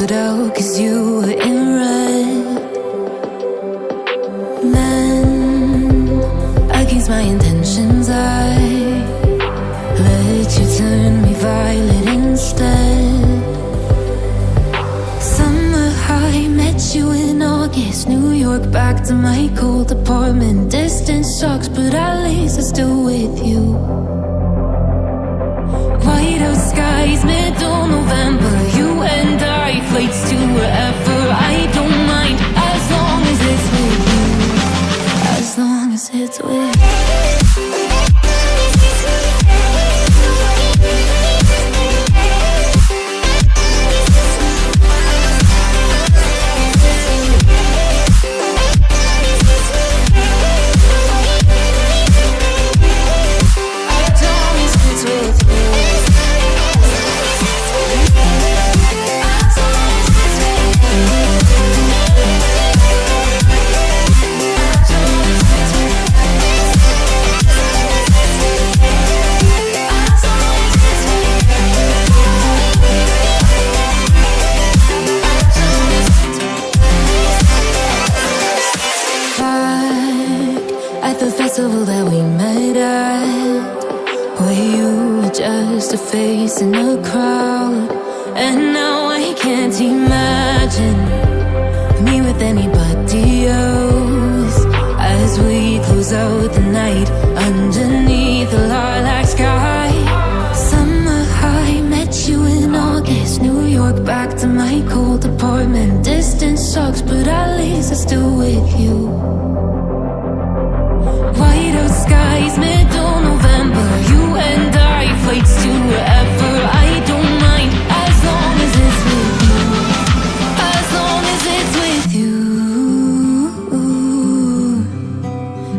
stood out 'cause you were in red. Then, against my intentions, I let you turn me violet instead. Summer high, met you in August. New York, back to my cold apartment. Distance sucks, but at least I'm still with you. White out skies, middle November. You and I, flights to wherever. I don't mind, as long as it's with you. As long as it's with you. That we met at, where you were just a face in a crowd. And now I can't imagine me with anybody else. As we close out the night underneath the lilac sky. Summer high, met you in August. New York, back to my cold apartment. Distance sucks, but at least I'm still with you. White out skies, middle November. You and I, flights to wherever. I don't mind, as long as it's with you. As long as it's with you.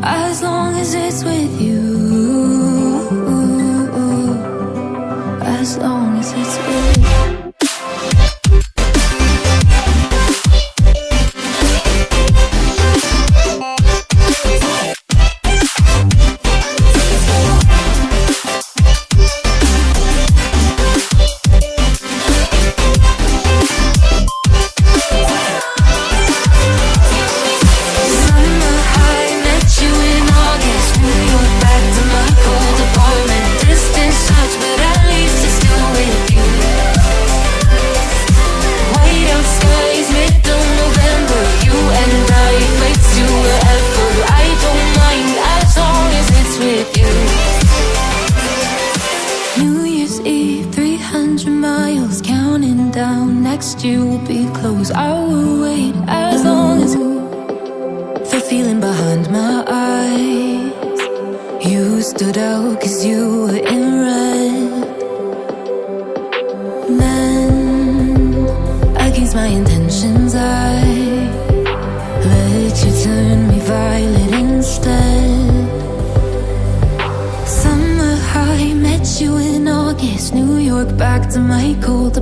As long as it's with you. As long as it's with you. You will be close. I will wait as long as you. The feeling behind my eyes. You stood out 'cause you were in red. Then, against my intentions, I let you turn me violet instead. Summer high, met you in August. New York, back to my cold